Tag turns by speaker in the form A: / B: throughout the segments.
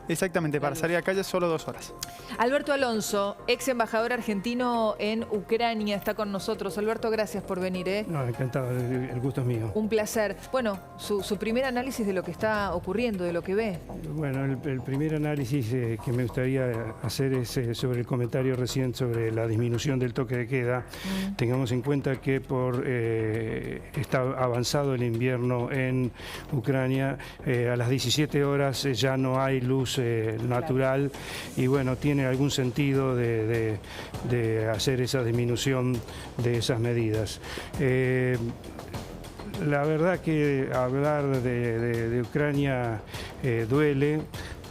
A: Exactamente, para salir a calle solo 2 horas.
B: Alberto Alonso, ex embajador argentino en Ucrania, está con nosotros. Alberto, gracias por venir.
C: No, encantado, el gusto es mío.
B: Un placer. Bueno, su primer análisis de lo que está ocurriendo, de lo que ve.
C: Bueno, el primer análisis que me gustaría hacer es sobre el comentario recién sobre la disminución del toque de queda. Tengamos en cuenta que está avanzado el invierno en Ucrania. A las 17 horas ya no hay luz natural y bueno, tiene algún sentido de hacer esa disminución de esas medidas. La verdad que hablar de Ucrania duele,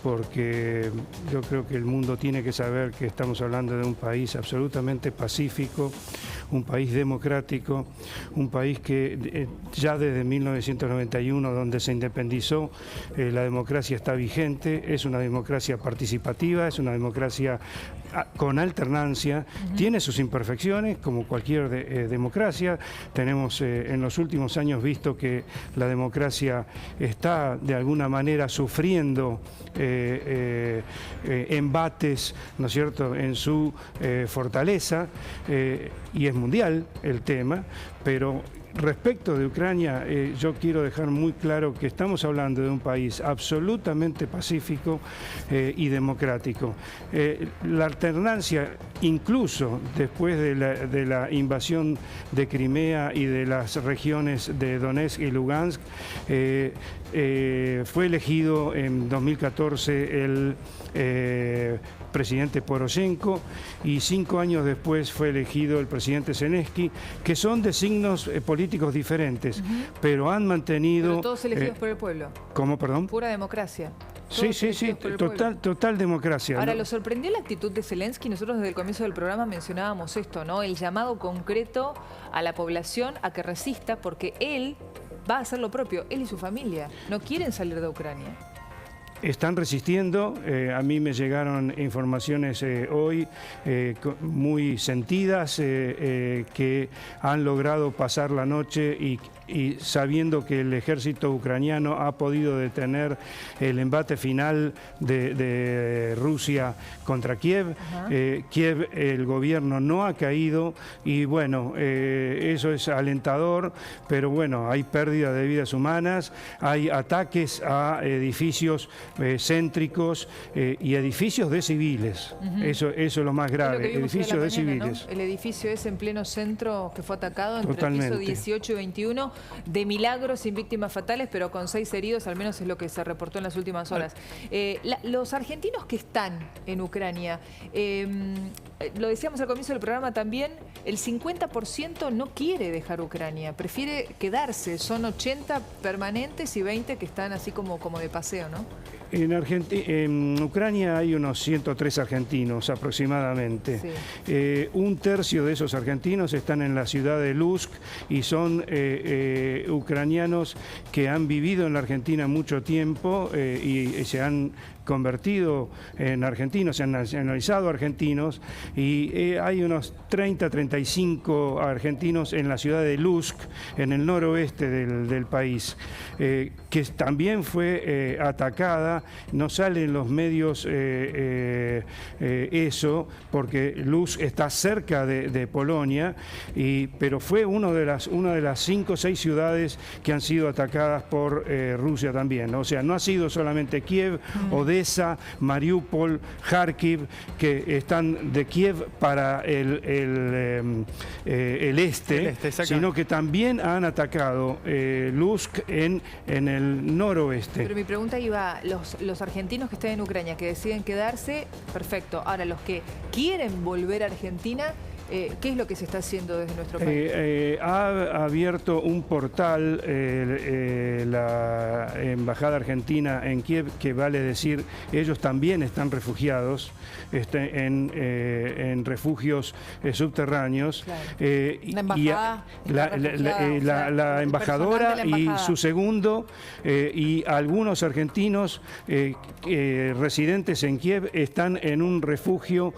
C: porque yo creo que el mundo tiene que saber que estamos hablando de un país absolutamente pacífico, un país democrático, un país que ya desde 1991, donde se independizó, la democracia está vigente, es una democracia participativa, es una democracia con alternancia, tiene sus imperfecciones como cualquier democracia. Tenemos en los últimos años visto que la democracia está de alguna manera sufriendo embates, ¿no es cierto?, en su fortaleza, y es mundial el tema, pero respecto de Ucrania, yo quiero dejar muy claro que estamos hablando de un país absolutamente pacífico y democrático. La alternancia, incluso después de la invasión de Crimea y de las regiones de Donetsk y Lugansk, fue elegido en 2014 el presidente Poroshenko y 5 años después fue elegido el presidente Zelensky, que son de signos políticos diferentes, pero han mantenido...
B: Pero todos elegidos por el pueblo.
C: ¿Cómo, perdón?
B: Pura democracia.
C: Sí, total democracia.
B: Ahora,
C: ¿no?
B: ¿lo sorprendió la actitud de Zelensky? Nosotros desde el comienzo del programa mencionábamos esto, ¿no? El llamado concreto a la población a que resista, porque él va a hacer lo propio, él y su familia. No quieren salir de Ucrania.
C: Están resistiendo. A mí me llegaron informaciones hoy muy sentidas, que han logrado pasar la noche y sabiendo que el ejército ucraniano ha podido detener el embate final de Rusia contra Kiev. Kiev, el gobierno no ha caído y bueno, eso es alentador, pero bueno, hay pérdida de vidas humanas, hay ataques a edificios céntricos y edificios de civiles. Eso es lo más grave, edificios de civiles.
B: ¿No? El edificio es en pleno centro que fue atacado entre el piso 18 y 21, de milagro, sin víctimas fatales, pero con 6 heridos, al menos es lo que se reportó en las últimas horas. Los argentinos que están en Ucrania, lo decíamos al comienzo del programa también, el 50% no quiere dejar Ucrania, prefiere quedarse. Son 80 permanentes y 20 que están así como de paseo, ¿no?
C: En Ucrania hay unos 103 argentinos aproximadamente. Sí. Un tercio de esos argentinos están en la ciudad de Lutsk y son ucranianos que han vivido en la Argentina mucho tiempo y se han convertido en argentinos, se han nacionalizado argentinos, y hay unos 35 argentinos en la ciudad de Lutsk, en el noroeste del país, que también fue atacada. No sale en los medios eso, porque Lutsk está cerca de Polonia, pero fue una de las 5 o 6 ciudades que han sido atacadas por Rusia también, ¿no? O sea, no ha sido solamente Kiev, Odessa, Mariupol, Kharkiv, que están de Kiev para el este, sino que también han atacado Lutsk en el noroeste.
B: Pero mi pregunta iba, los argentinos que están en Ucrania, que deciden quedarse, perfecto. Ahora, los que quieren volver a Argentina, ¿qué es lo que se está haciendo desde nuestro país?
C: Ha abierto un portal la Embajada Argentina en Kiev, que vale decir, ellos también están refugiados en refugios subterráneos.
B: Claro.
C: La embajadora y su segundo y algunos argentinos residentes en Kiev están en un refugio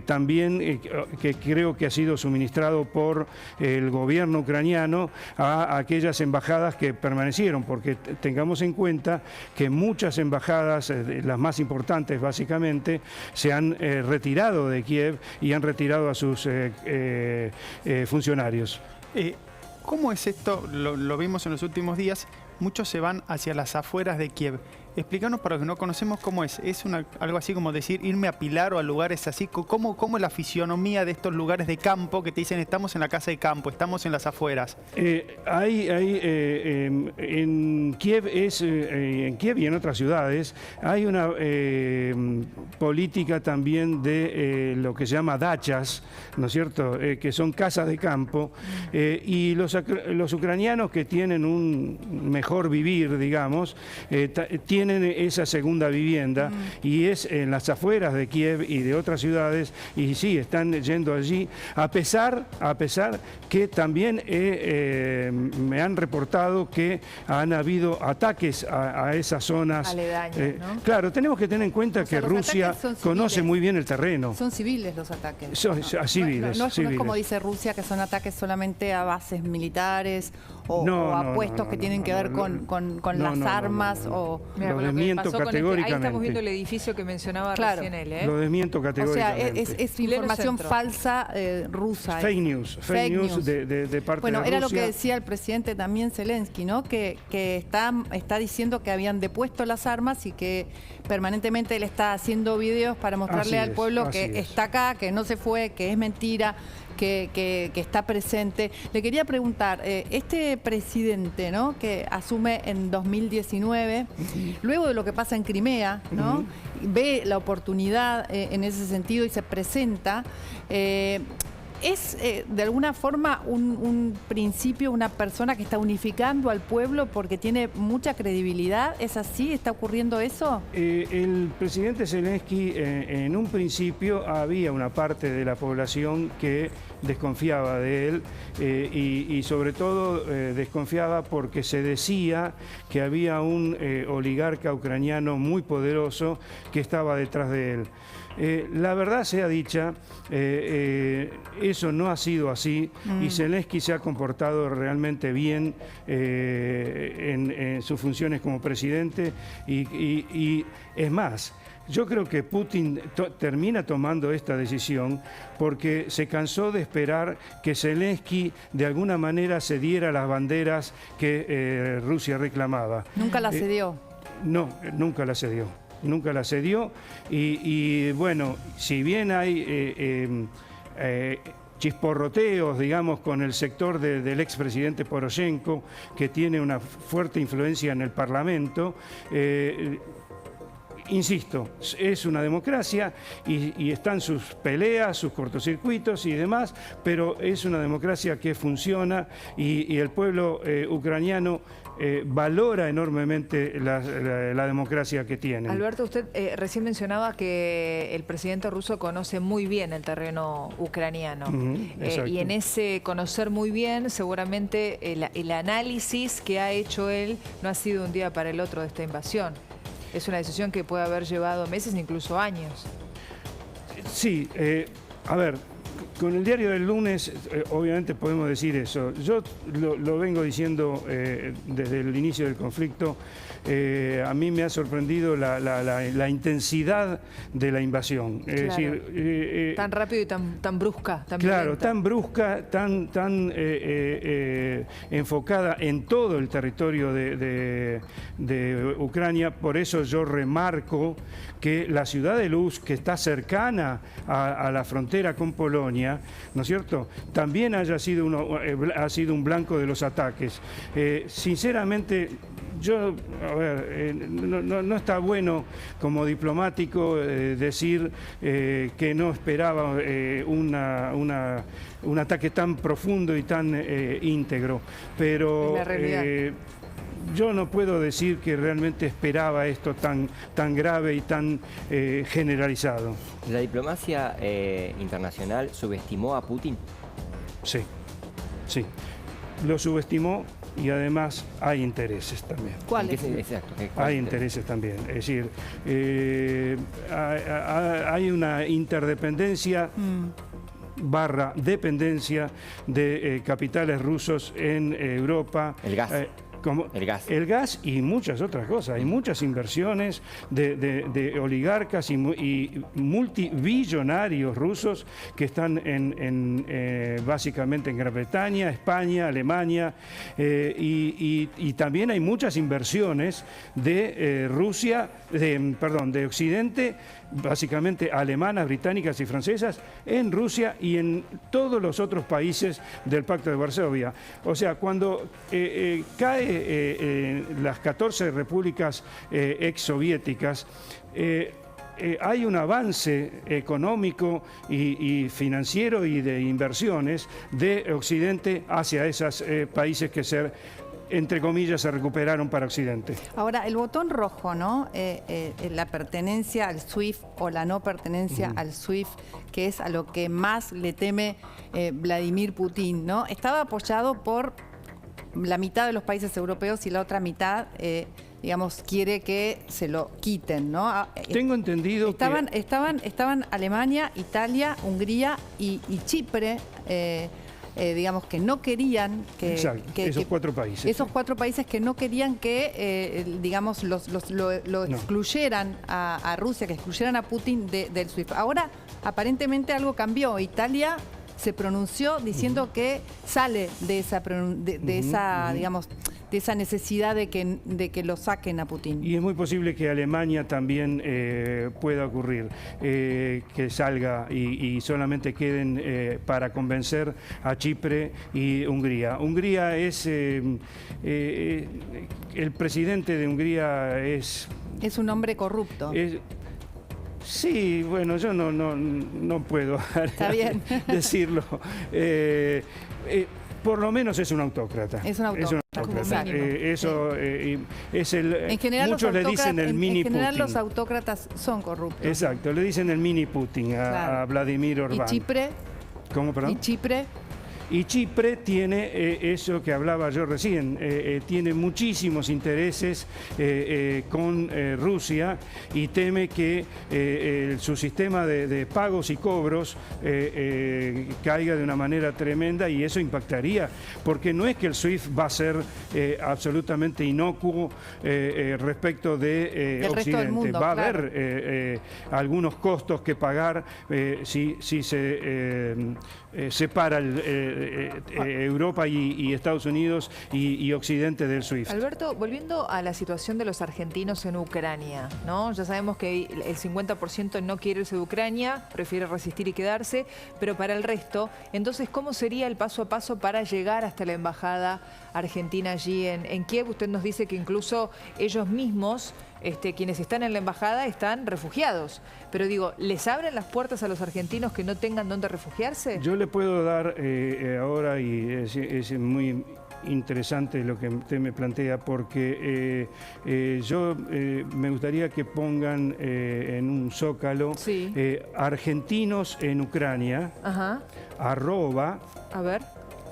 C: también que creo que ha sido suministrado por el gobierno ucraniano a aquellas embajadas que permanecieron, porque tengamos en cuenta que muchas embajadas, las más importantes básicamente, se han retirado de Kiev y han retirado a sus funcionarios.
A: ¿Cómo es esto? Lo vimos en los últimos días. Muchos se van hacia las afueras de Kiev. Explícanos para los que no conocemos cómo es. ¿Es algo así como decir irme a Pilar o a lugares así? ¿Cómo es la fisionomía de estos lugares de campo que te dicen estamos en la casa de campo, estamos en las afueras?
C: En Kiev en Kiev y en otras ciudades hay una política también de lo que se llama dachas, ¿no es cierto? Que son casas de campo, y los ucranianos que tienen un mejor vivir, digamos, tienen esa segunda vivienda, y es en las afueras de Kiev y de otras ciudades, y sí, están yendo allí, a pesar que también me han reportado que han habido ataques a esas zonas.
B: Aledañas, ¿no?
C: Claro, tenemos que tener en cuenta que Rusia conoce muy bien el terreno.
D: Son civiles los ataques.
C: Son civiles.
D: No es como dice Rusia, que son ataques solamente a bases militares o a puestos que tienen que ver con las armas.
C: Lo desmiento categóricamente.
B: Ahí estamos viendo el edificio que mencionaba recién él.
C: Lo desmiento categóricamente.
D: O sea, es información falsa rusa.
C: Fake news de parte de Rusia.
D: Era lo que decía el presidente también Zelensky, ¿no? Que está diciendo que habían depuesto las armas y que permanentemente él está haciendo videos para mostrarle al pueblo que está acá, que no se fue, que es mentira, que está presente. Le quería preguntar, este presidente, ¿no?, que asume en 2019, luego de lo que pasa en Crimea, ¿no?, ve la oportunidad en ese sentido y se presenta, es de alguna forma un principio, una persona que está unificando al pueblo porque tiene mucha credibilidad. ¿Es así? ¿Está ocurriendo eso?
C: El presidente Zelensky, en un principio había una parte de la población que desconfiaba de él, y sobre todo desconfiaba porque se decía que había un oligarca ucraniano muy poderoso que estaba detrás de él. La verdad sea dicha, eso no ha sido así, y Zelensky se ha comportado realmente bien en sus funciones como presidente, y es más, yo creo que Putin termina tomando esta decisión porque se cansó de esperar que Zelensky de alguna manera cediera las banderas que Rusia reclamaba.
D: ¿Nunca las cedió?
C: No, nunca las cedió. Nunca la cedió, y bueno, si bien hay chisporroteos, digamos, con el sector del expresidente Poroshenko, que tiene una fuerte influencia en el Parlamento, insisto, es una democracia y están sus peleas, sus cortocircuitos y demás, pero es una democracia que funciona, y el pueblo ucraniano valora enormemente la democracia que tiene.
B: Alberto, usted recién mencionaba que el presidente ruso conoce muy bien el terreno ucraniano. Y en ese conocer muy bien, seguramente el análisis que ha hecho él no ha sido un día para el otro de esta invasión. Es una decisión que puede haber llevado meses, incluso años.
C: Sí, a ver, con el diario del lunes obviamente podemos decir eso. Yo lo vengo diciendo desde el inicio del conflicto. A mí me ha sorprendido la intensidad de la invasión. Es decir,
B: tan rápido y tan brusca. Tan
C: claro,
B: violenta.
C: tan brusca, tan enfocada en todo el territorio de Ucrania. Por eso yo remarco que la ciudad de Luz, que está cercana a la frontera con Polonia, ¿no es cierto?, también ha sido un blanco de los ataques. Sinceramente, yo, a ver, no está bueno como diplomático decir que no esperaba un ataque tan profundo y tan íntegro, pero yo no puedo decir que realmente esperaba esto tan grave y tan generalizado.
E: ¿La diplomacia internacional subestimó a Putin?
C: Sí, sí. Lo subestimó, y además hay intereses también.
D: ¿Cuáles?
E: Exacto.
C: Hay intereses también. Es decir, hay una interdependencia / dependencia de capitales rusos en Europa.
E: El gas.
C: El gas y muchas otras cosas. Hay muchas inversiones de oligarcas y multibillonarios rusos que están básicamente en Gran Bretaña, España, Alemania, y también hay muchas inversiones de Rusia, de Occidente, básicamente alemanas, británicas y francesas, en Rusia y en todos los otros países del Pacto de Varsovia. O sea, cuando cae las 14 repúblicas exsoviéticas, hay un avance económico y financiero y de inversiones de Occidente hacia esos países que entre comillas, se recuperaron para Occidente.
D: Ahora, el botón rojo, ¿no? La pertenencia al SWIFT o la no pertenencia al SWIFT, que es a lo que más le teme Vladimir Putin, ¿no? Estaba apoyado por la mitad de los países europeos y la otra mitad, digamos, quiere que se lo quiten, ¿no?
C: Tengo entendido
D: estaban Alemania, Italia, Hungría y Chipre, digamos, que no querían que...
C: Exacto, esos 4 países.
D: Esos 4 países que no querían que, digamos, lo excluyeran a Rusia, que excluyeran a Putin del SWIFT. Ahora, aparentemente algo cambió. Italia se pronunció diciendo que sale de esa, digamos, de esa necesidad de que lo saquen a Putin.
C: Y es muy posible que Alemania también pueda ocurrir, que salga y solamente queden para convencer a Chipre y Hungría. Hungría es, el presidente de Hungría es...
D: Es un hombre corrupto.
C: Sí, bueno, yo no puedo decirlo. Por lo menos es un autócrata.
D: Es un autócrata.
C: Eso es
D: en general,
C: muchos le dicen el mini Putin.
D: En general los autócratas son corruptos.
C: Exacto, le dicen el mini Putin a Vladimir Orbán.
D: ¿Y Chipre?
C: ¿Cómo, perdón?
D: ¿Y Chipre?
C: Y Chipre tiene eso que hablaba yo recién, tiene muchísimos intereses con Rusia y teme que su sistema de pagos y cobros caiga de una manera tremenda, y eso impactaría, porque no es que el SWIFT va a ser absolutamente inocuo respecto de Occidente. Va a haber algunos costos que pagar si se separa Europa y Estados Unidos y Occidente del SWIFT.
B: Alberto, volviendo a la situación de los argentinos en Ucrania, ¿no? Ya sabemos que el 50% no quiere irse de Ucrania, prefiere resistir y quedarse, pero para el resto, entonces, ¿cómo sería el paso a paso para llegar hasta la embajada argentina allí en Kiev? Usted nos dice que incluso ellos mismos, quienes están en la embajada, están refugiados. Pero digo, ¿les abren las puertas a los argentinos que no tengan dónde refugiarse?
C: Yo le puedo dar ahora, y es muy interesante lo que usted me plantea, porque yo me gustaría que pongan en un zócalo argentinos en Ucrania, arroba...
B: A ver,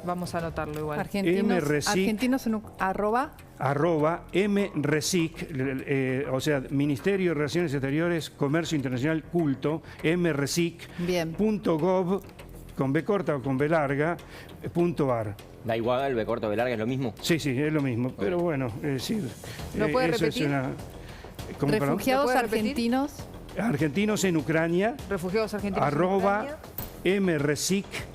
B: vamos a anotarlo igual.
D: Argentinos en
C: arroba MRESIC, o sea, Ministerio de Relaciones Exteriores, Comercio Internacional Culto, mresic.gov, con B corta o con B larga, .ar.
E: ¿Da igual el B corta o B larga, es lo mismo?
C: Sí, es lo mismo, pero bueno, sí.
B: ¿Lo puede repetir?
D: Refugiados argentinos.
C: Argentinos en Ucrania.
B: Refugiados argentinos
C: arroba MRESIC.gov.ar.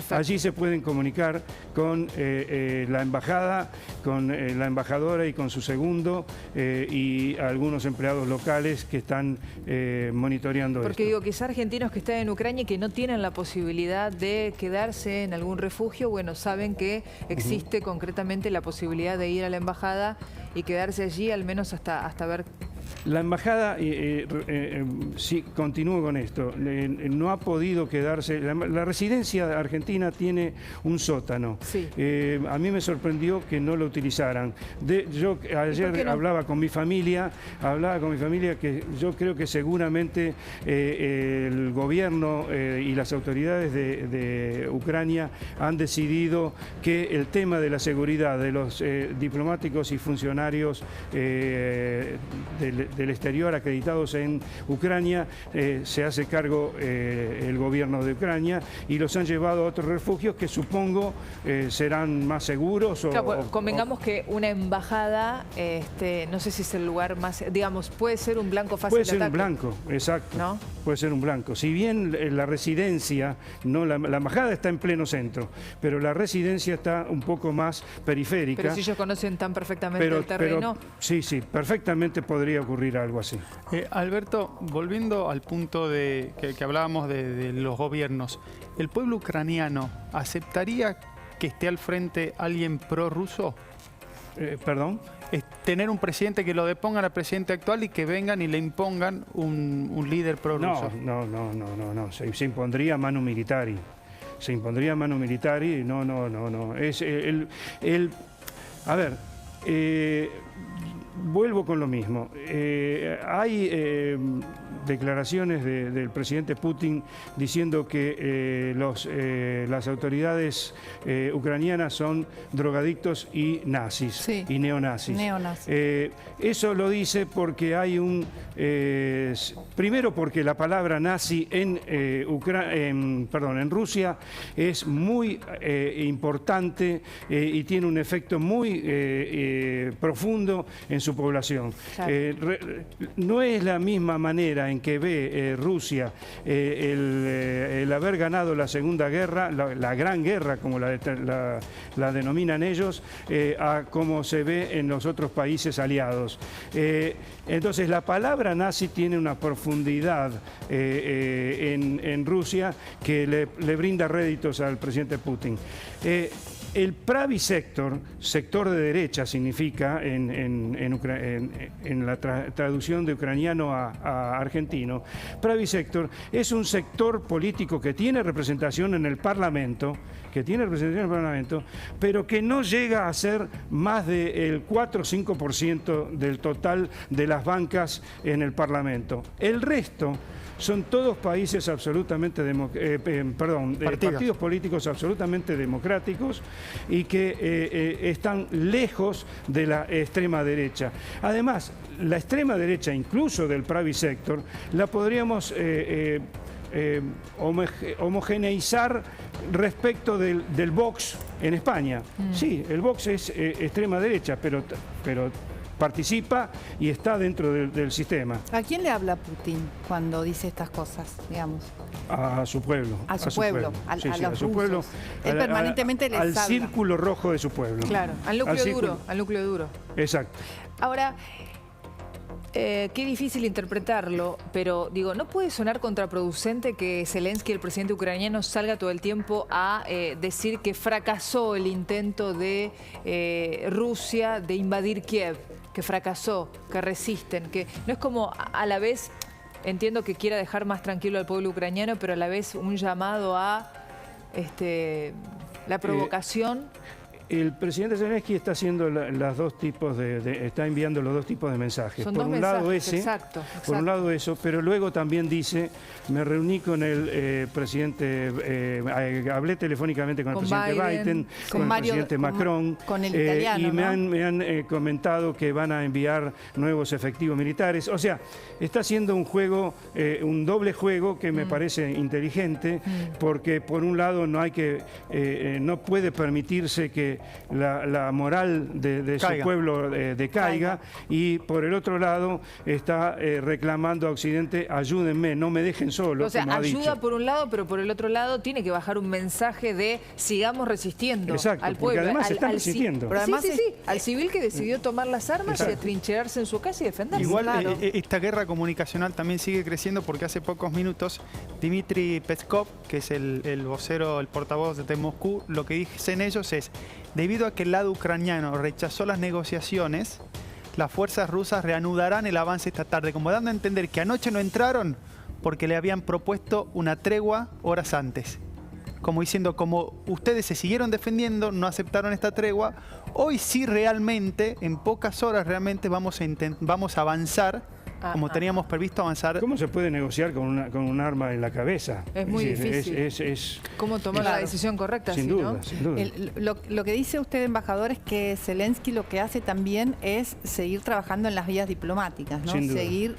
C: Allí se pueden comunicar con la embajada, con la embajadora y con su segundo y algunos empleados locales que están monitoreando esto.
B: Porque digo, quizá argentinos que están en Ucrania y que no tienen la posibilidad de quedarse en algún refugio, bueno, saben que existe concretamente la posibilidad de ir a la embajada y quedarse allí al menos hasta ver...
C: La embajada, sí, continúo con esto, no ha podido quedarse. La residencia argentina tiene un sótano.
B: Sí.
C: A mí me sorprendió que no lo utilizaran. Yo ayer hablaba con mi familia que yo creo que seguramente el gobierno y las autoridades de Ucrania han decidido que el tema de la seguridad de los diplomáticos y funcionarios del del exterior acreditados en Ucrania, se hace cargo el gobierno de Ucrania y los han llevado a otros refugios que supongo serán más seguros.
B: Claro, convengamos que una embajada, no sé si es el lugar más, digamos, puede ser un blanco fácil de ataque.
C: Puede ser un blanco, exacto. ¿No? Puede ser un blanco. Si bien la residencia, no la embajada está en pleno centro, pero la residencia está un poco más periférica.
B: Pero si ellos conocen tan perfectamente el terreno.
C: Sí, perfectamente podría ocurrir algo así.
A: Alberto, volviendo al punto que hablábamos de los gobiernos, ¿el pueblo ucraniano aceptaría que esté al frente alguien prorruso?
C: ¿Perdón?
A: Tener un presidente que lo depongan al presidente actual y que vengan y le impongan un líder prorruso.
C: No. Se impondría manu militari. Se impondría manu militari. No. Es a ver, vuelvo con lo mismo. Hay declaraciones del presidente Putin diciendo que las autoridades ucranianas son drogadictos y nazis,
D: sí,
C: y neonazis. Eso lo dice porque hay primero porque la palabra nazi en Rusia es muy importante y tiene un efecto muy profundo en su población. Claro. No es la misma manera en que ve Rusia el haber ganado la Segunda Guerra, la Gran Guerra, como la denominan ellos, a como se ve en los otros países aliados. Entonces, la palabra nazi tiene una profundidad en Rusia que le brinda réditos al presidente Putin. El Pravý sector, sector de derecha significa en la traducción de ucraniano a argentino, Pravý sector es un sector político que tiene representación en el Parlamento, pero que no llega a ser más del 4 o 5% del total de las bancas en el Parlamento. El resto son todos países absolutamente partidos políticos absolutamente democráticos y que están lejos de la extrema derecha. Además, la extrema derecha, incluso del Pravý sector, la podríamos homogeneizar respecto del Vox en España. Sí, el Vox es extrema derecha, pero participa y está dentro del sistema.
D: ¿A quién le habla Putin cuando dice estas cosas, digamos?
C: A su pueblo.
D: A su pueblo, a los rusos. Él permanentemente les
C: habla. Al
D: círculo
C: círculo rojo de su pueblo.
B: Claro, al núcleo duro.
C: Exacto.
B: Ahora, qué difícil interpretarlo, pero digo, ¿no puede sonar contraproducente que Zelensky, el presidente ucraniano, salga todo el tiempo a decir que fracasó el intento de Rusia de invadir Kiev, que fracasó, que resisten, que no es como a la vez, entiendo que quiera dejar más tranquilo al pueblo ucraniano, pero a la vez un llamado a la provocación?
C: El presidente Zelensky está haciendo está enviando los dos tipos de mensajes.
B: Son
C: por
B: dos
C: un lado
B: mensajes,
C: ese,
B: exacto.
C: Por un lado eso, pero luego también dice, me reuní con el presidente, hablé telefónicamente con el presidente Biden, con el presidente Macron,
D: con el italiano,
C: y me han comentado que van a enviar nuevos efectivos militares. O sea, está haciendo un juego, un doble juego que me parece inteligente, porque por un lado no puede permitirse que la moral de su pueblo decaiga, y por el otro lado está reclamando a Occidente, ayúdenme, no me dejen solo.
B: O sea,
C: como
B: ayuda por un lado, pero por el otro lado tiene que bajar un mensaje de sigamos resistiendo.
C: Exacto,
B: al pueblo.
C: Porque además están resistiendo.
B: Pero además al civil que decidió tomar las armas y atrincherarse en su casa y defenderse.
A: Igual esta guerra comunicacional también sigue creciendo porque hace pocos minutos Dmitry Peskov, que es el vocero, el portavoz de Moscú, lo que dicen ellos es: debido a que el lado ucraniano rechazó las negociaciones, las fuerzas rusas reanudarán el avance esta tarde, como dando a entender que anoche no entraron porque le habían propuesto una tregua horas antes. Como diciendo, como ustedes se siguieron defendiendo, no aceptaron esta tregua, hoy sí realmente, en pocas horas realmente vamos a avanzar como teníamos previsto avanzar.
C: ¿Cómo se puede negociar con un arma en la cabeza?
B: Es muy difícil. ¿Cómo tomar la decisión correcta?
C: Sin duda, sin duda.
D: Lo que dice usted, embajador, es que Zelensky lo que hace también es seguir trabajando en las vías diplomáticas, ¿no?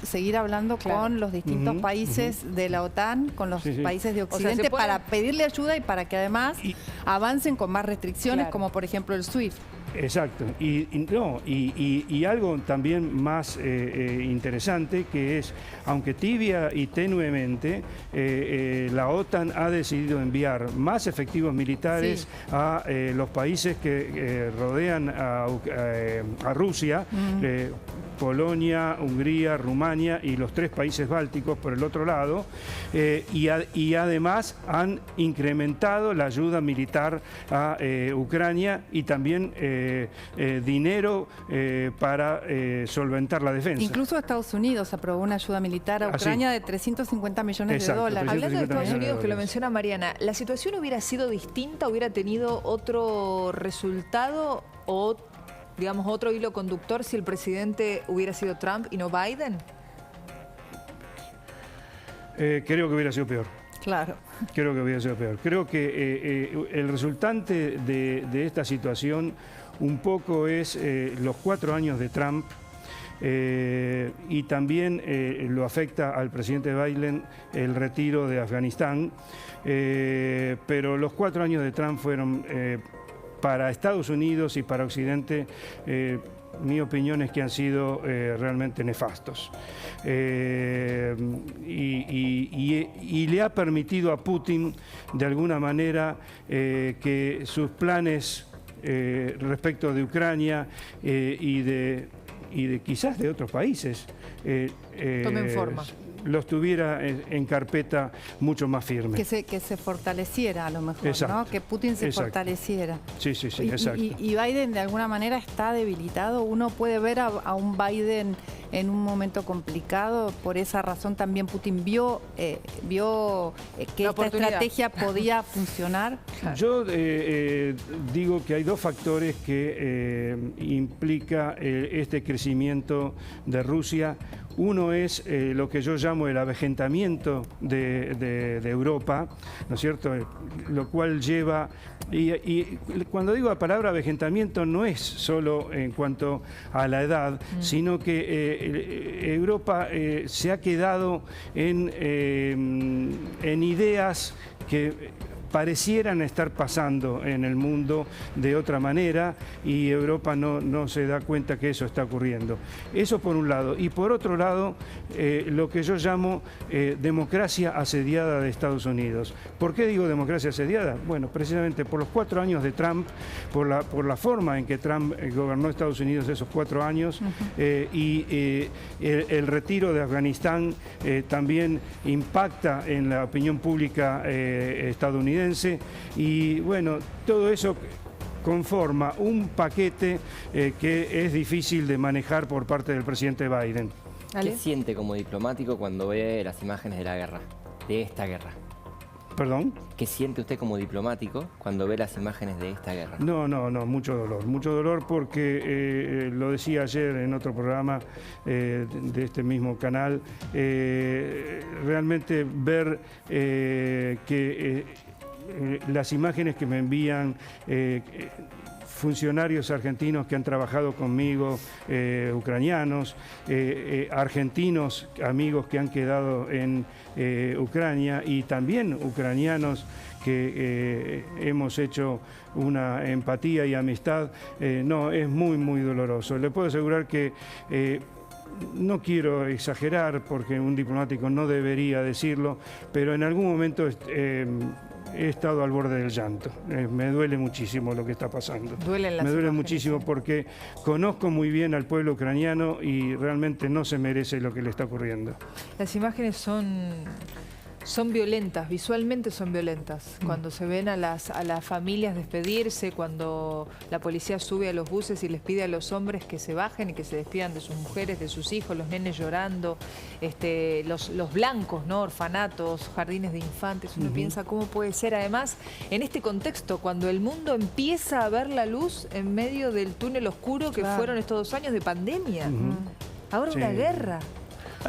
D: Seguir hablando con los distintos países de la OTAN, con los países de Occidente, para pedirle ayuda y para que además avancen con más restricciones, como por ejemplo el SWIFT.
C: Exacto, y algo también más interesante, que es, aunque tibia y tenuemente, la OTAN ha decidido enviar más efectivos militares a los países que rodean a Rusia, Polonia, Hungría, Rumania y los 3 países bálticos por el otro lado, y además han incrementado la ayuda militar a Ucrania y también dinero para solventar la defensa.
D: Incluso Estados Unidos aprobó una ayuda militar a Ucrania de 350 millones de dólares.
B: Hablando de Estados Unidos, que lo menciona Mariana, ¿la situación hubiera sido distinta, hubiera tenido otro resultado o, digamos, otro hilo conductor si el presidente hubiera sido Trump y no Biden?
C: Creo que hubiera sido peor.
D: Claro.
C: Creo que hubiera sido peor. Creo que el resultante de esta situación un poco es los 4 años de Trump, y también lo afecta al presidente Biden el retiro de Afganistán, pero los 4 años de Trump fueron para Estados Unidos y para Occidente, mi opinión es que han sido realmente nefastos. Y le ha permitido a Putin, de alguna manera, que sus planes respecto de Ucrania y de quizás de otros países
B: tomen forma,
C: los tuviera en carpeta mucho más firme.
D: Que se fortaleciera a lo mejor, ¿no? Que Putin se fortaleciera.
C: Sí, exacto.
D: Y Biden de alguna manera está debilitado. Uno puede ver a un Biden en un momento complicado. Por esa razón también Putin vio que esta estrategia podía funcionar.
C: Claro. Yo digo que hay 2 factores que implica este crecimiento de Rusia. Uno es lo que yo llamo el avejentamiento de Europa, ¿no es cierto? Lo cual lleva, y cuando digo la palabra avejentamiento no es solo en cuanto a la edad, sino que Europa se ha quedado en ideas que parecieran estar pasando en el mundo de otra manera, y Europa no se da cuenta que eso está ocurriendo. Eso por un lado. Y por otro lado, lo que yo llamo democracia asediada de Estados Unidos. ¿Por qué digo democracia asediada? Bueno, precisamente por los 4 años de Trump, por la forma en que Trump gobernó Estados Unidos esos 4 años, y el retiro de Afganistán también impacta en la opinión pública estadounidense. Y bueno, todo eso conforma un paquete que es difícil de manejar por parte del presidente Biden.
E: ¿Qué siente como diplomático cuando ve las imágenes de la guerra, de esta guerra?
C: ¿Perdón?
E: ¿Qué siente usted como diplomático cuando ve las imágenes de esta guerra?
C: No, mucho dolor porque, lo decía ayer en otro programa de este mismo canal, realmente ver que las imágenes que me envían funcionarios argentinos que han trabajado conmigo, ucranianos, argentinos, amigos que han quedado en Ucrania, y también ucranianos que hemos hecho una empatía y amistad. No, es muy doloroso. Le puedo asegurar que no quiero exagerar porque un diplomático no debería decirlo, pero en algún momento he estado al borde del llanto. Me duele muchísimo lo que está pasando. Me duele muchísimo porque conozco muy bien al pueblo ucraniano y realmente no se merece lo que le está ocurriendo.
B: Las imágenes son violentas, visualmente son violentas. Cuando se ven a las familias despedirse, cuando la policía sube a los buses y les pide a los hombres que se bajen y que se despidan de sus mujeres, de sus hijos, los nenes llorando, los blancos, ¿no? Orfanatos, jardines de infantes. Uno piensa cómo puede ser, además, en este contexto, cuando el mundo empieza a ver la luz en medio del túnel oscuro que fueron estos 2 años de pandemia. Ahora una guerra.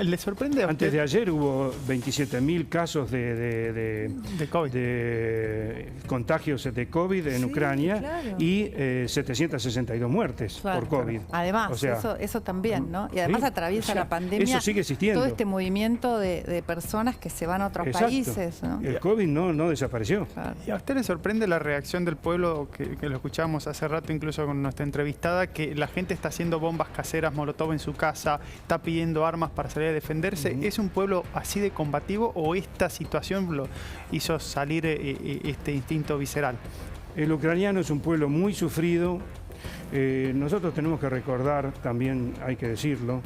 A: ¿Le sorprende a usted?
C: Antes de ayer hubo 27.000 casos de
A: COVID.
C: De contagios de COVID en Ucrania, claro. Y 762 muertes por COVID.
D: Además, o sea, eso también, ¿no? Y además atraviesa la pandemia.
C: Eso sigue existiendo.
D: Todo este movimiento de personas que se van a otros países, ¿no?
C: El COVID no desapareció.
A: Claro. ¿Y a usted le sorprende la reacción del pueblo, que lo escuchábamos hace rato incluso con nuestra entrevistada, que la gente está haciendo bombas caseras, molotov en su casa, está pidiendo armas para salir a defenderse? ¿Es un pueblo así de combativo o esta situación lo hizo salir este instinto visceral?
C: El ucraniano es un pueblo muy sufrido. Nosotros tenemos que recordar, también hay que decirlo,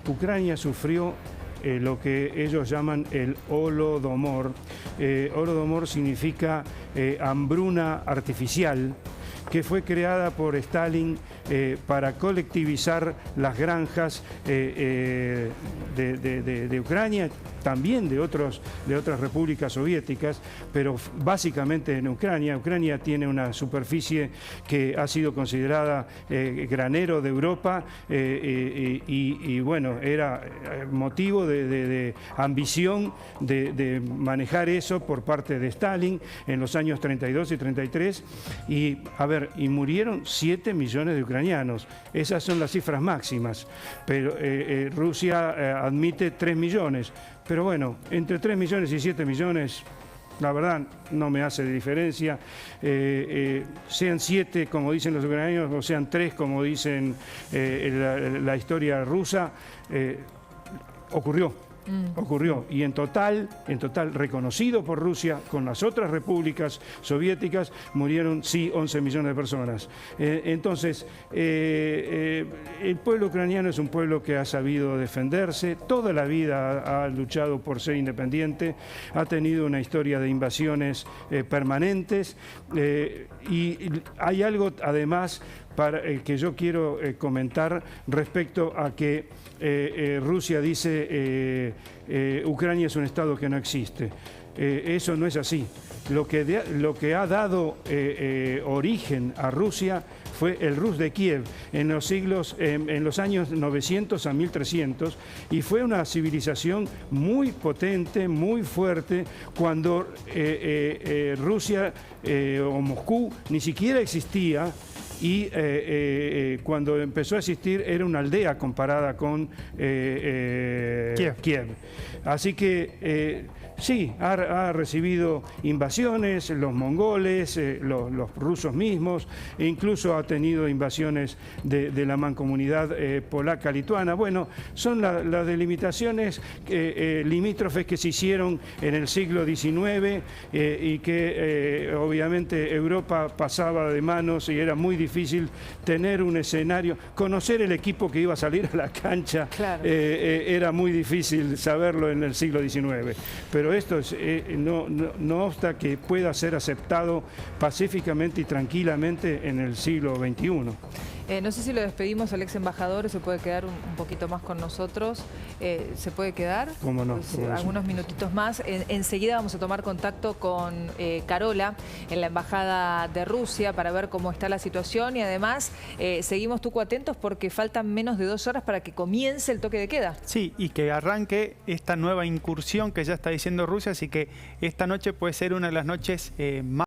C: Ucrania sufrió lo que ellos llaman el Holodomor. Holodomor significa hambruna artificial, que fue creada por Stalin para colectivizar las granjas de Ucrania, también de otras repúblicas soviéticas, pero básicamente en Ucrania. Ucrania tiene una superficie que ha sido considerada granero de Europa y bueno, era motivo de ambición de manejar eso por parte de Stalin en los años 32 y 33 y murieron 7 millones de ucranianos. Esas son las cifras máximas, pero Rusia admite 3 millones. Pero bueno, entre 3 millones y 7 millones, la verdad no me hace diferencia. Sean 7, como dicen los ucranianos, o sean 3, como dicen la historia rusa, ocurrió. Y en total reconocido por Rusia, con las otras repúblicas soviéticas, murieron, sí, 11 millones de personas. Entonces, el pueblo ucraniano es un pueblo que ha sabido defenderse, toda la vida ha luchado por ser independiente, ha tenido una historia de invasiones permanentes y hay algo, además, que yo quiero comentar respecto a que Rusia dice Ucrania es un estado que no existe. Eso no es así. Lo que ha dado origen a Rusia fue el Rus de Kiev en los años 900 a 1300 y fue una civilización muy potente, muy fuerte, cuando Rusia o Moscú ni siquiera existía. Y cuando empezó a existir era una aldea comparada con Kiev. Así que sí, ha recibido invasiones, los mongoles, los rusos mismos, e incluso ha tenido invasiones de la mancomunidad polaca-lituana. Bueno, son las delimitaciones limítrofes que se hicieron en el siglo XIX y que obviamente Europa pasaba de manos y era muy difícil tener un escenario, conocer el equipo que iba a salir a la cancha. Claro. Era muy difícil saberlo en el siglo XIX, pero esto no obsta que pueda ser aceptado pacíficamente y tranquilamente en el siglo XXI.
B: No sé si lo despedimos al ex embajador, se puede quedar un poquito más con nosotros. ¿Se puede quedar?
C: ¿Cómo no?
B: Pues, algunos minutitos más. Enseguida vamos a tomar contacto con Carola en la Embajada de Rusia para ver cómo está la situación y además seguimos Tucu atentos porque faltan menos de 2 horas para que comience el toque de queda.
A: Sí, y que arranque esta nueva incursión que ya está diciendo Rusia, así que esta noche puede ser una de las noches más